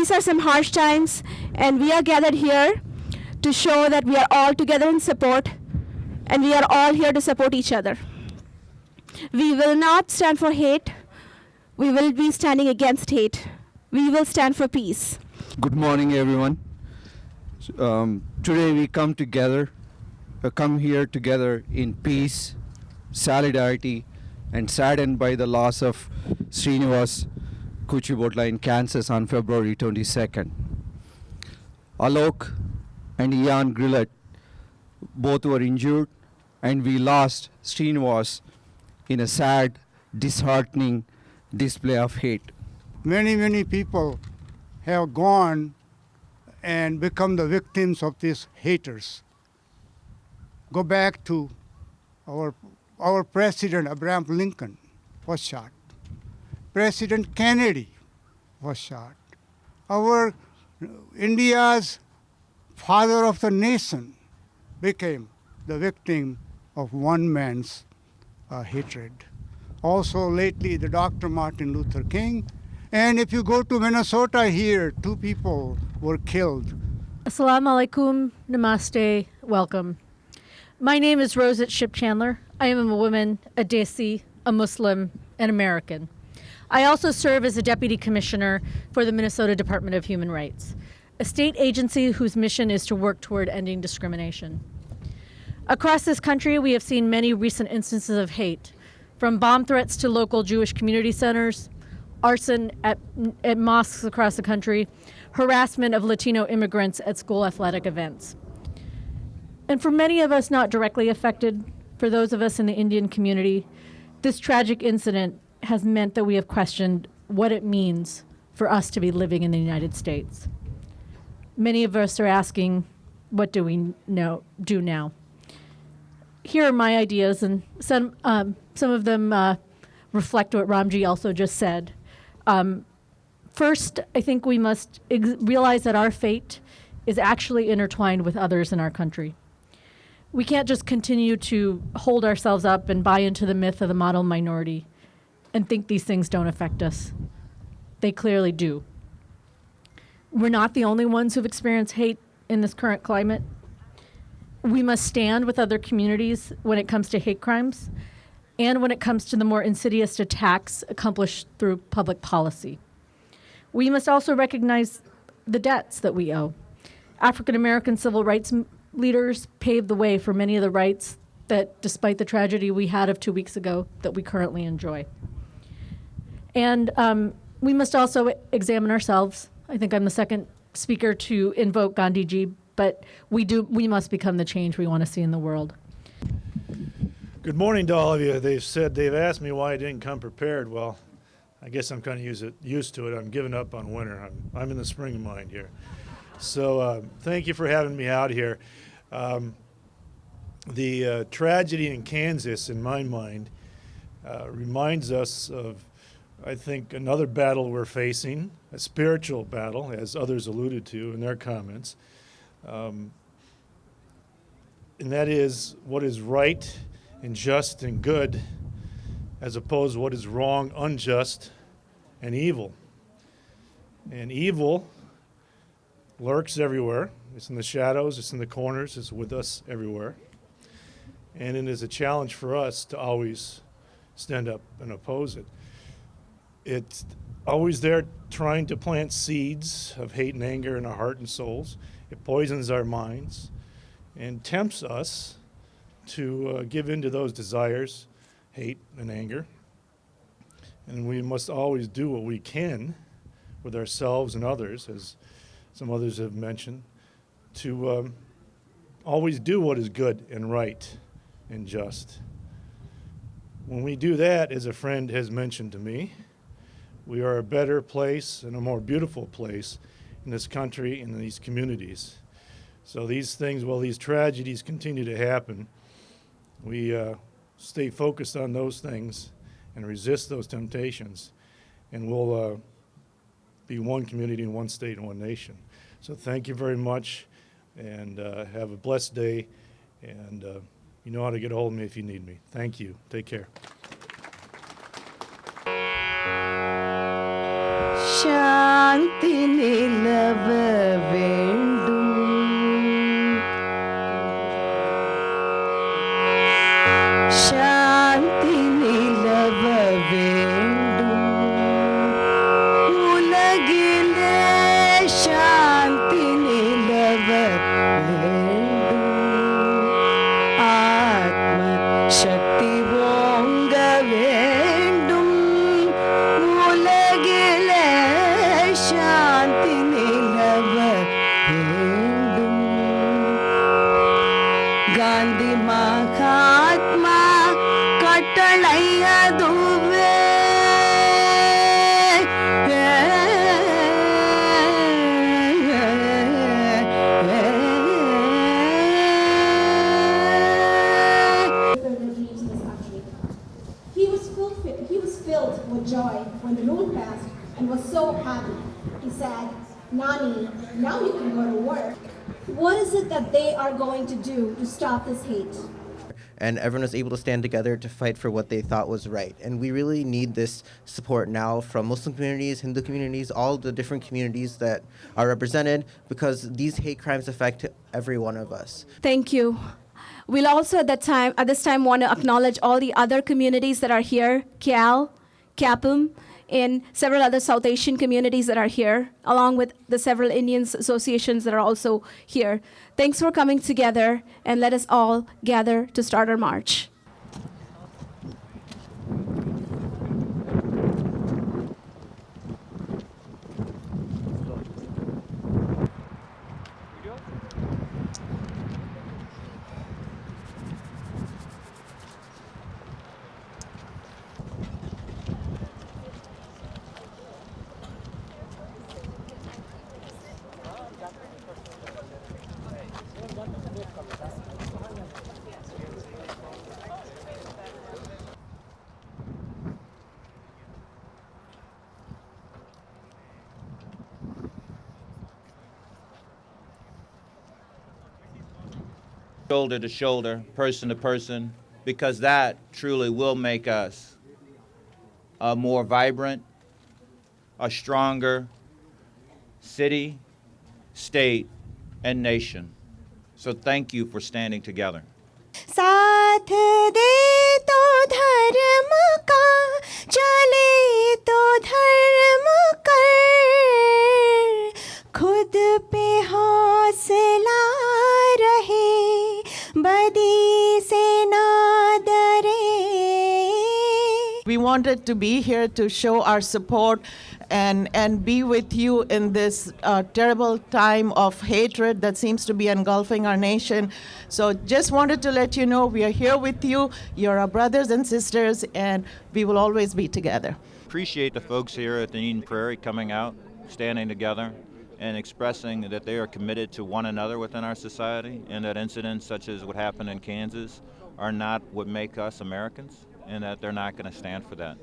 These are some harsh times, and we are gathered here to show that we are all together in support, and we are all here to support each other. We will not stand for hate. We will be standing against hate. We will stand for peace. Good morning, everyone. Today we come here together in peace, solidarity, and saddened by the loss of Srinivas Kuchibhotla in Kansas on February 22nd. Alok and Ian Grillet both were injured, and we lost Srinivas in a sad, disheartening display of hate. Many people have gone and become the victims of these haters. Go back to our President Abraham Lincoln was shot. President Kennedy was shot. Our India's father of the nation became the victim of one man's hatred. Also lately, the Dr. Martin Luther King. And if you go to Minnesota here, 2 people were killed. Assalamu alaikum, namaste, welcome. My name is Rowzat Shipchandler. I am a woman, a Desi, a Muslim, an American. I also serve as a Deputy Commissioner for the Minnesota Department of Human Rights, a state agency whose mission is to work toward ending discrimination. Across this country, we have seen many recent instances of hate, from bomb threats to local Jewish community centers, arson at mosques across the country, harassment of Latino immigrants at school athletic events. And for many of us not directly affected, for those of us in the Indian community, this tragic incident has meant that we have questioned what it means for us to be living in the United States. Many of us are asking, what do we do now? Here are my ideas, and some of them reflect what Ramji also just said. First, I think we must realize that our fate is actually intertwined with others in our country. We can't just continue to hold ourselves up and buy into the myth of the model minority and think these things don't affect us. They clearly do. We're not the only ones who've experienced hate in this current climate. We must stand with other communities when it comes to hate crimes and when it comes to the more insidious attacks accomplished through public policy. We must also recognize the debts that we owe. African American civil rights leaders paved the way for many of the rights that, despite the tragedy we had of 2 weeks ago, that we currently enjoy. And we must also examine ourselves. I think I'm the second speaker to invoke Gandhiji, but we must become the change we want to see in the world. Good morning to all of you. They've asked me why I didn't come prepared. Well, I guess I'm kind of used to it. I'm giving up on winter. I'm in the spring mind here. So thank you for having me out here. The tragedy in Kansas, in my mind, reminds us of, I think, another battle we're facing, a spiritual battle, as others alluded to in their comments. And that is what is right and just and good, as opposed to what is wrong, unjust, and evil. And evil lurks everywhere. It's in the shadows, it's in the corners, it's with us everywhere. And it is a challenge for us to always stand up and oppose it. It's always there trying to plant seeds of hate and anger in our heart and souls. It poisons our minds and tempts us to give in to those desires, hate and anger. And we must always do what we can with ourselves and others, as some others have mentioned, to always do what is good and right and just. When we do that, as a friend has mentioned to me, we are a better place and a more beautiful place in this country and in these communities. So these things, while these tragedies continue to happen, we stay focused on those things and resist those temptations, and we'll be one community and one state and one nation. So thank you very much, and have a blessed day, and you know how to get a hold of me if you need me. Thank you. Take care. சாந்தி நிலவ வேண்டும். சாந்தி நிலவ வேண்டும். உலகிலே சாந்தி நிலவ வேண்டும். ஆத்ம சக்தி ஓங்க வேண்டும். உலகிலே சாந்தி நிலவ வேண்டும். காந்தி மகாத்மா கட்டளை அதுவே. He was filled with joy when the rule passed and was so happy. He said, Nani, now you can go to work. What is it that they are going to do to stop this hate? And everyone was able to stand together to fight for what they thought was right. And we really need this support now from Muslim communities, Hindu communities, all the different communities that are represented, because these hate crimes affect every one of us. Thank you. We'll also at this time want to acknowledge all the other communities that are here, Kial, Kapum, and several other South Asian communities that are here, along with the several Indian associations that are also here. Thanks for coming together, and let us all gather to start our march. Shoulder to shoulder, person to person, because that truly will make us a more vibrant, a stronger city, state, and nation. So thank you for standing together. साथ दे तो धर्म का, चले तो धर्म कर, खुद पे हौसला रहे, बदी से ना डरे. We wanted to be here to show our support and be with you in this terrible time of hatred that seems to be engulfing our nation. So just wanted to let you know we are here with you. You're our brothers and sisters, and we will always be together. Appreciate the folks here at the Eden Prairie coming out, standing together, and expressing that they are committed to one another within our society, and that incidents such as what happened in Kansas are not what make us Americans, and that they're not going to stand for that.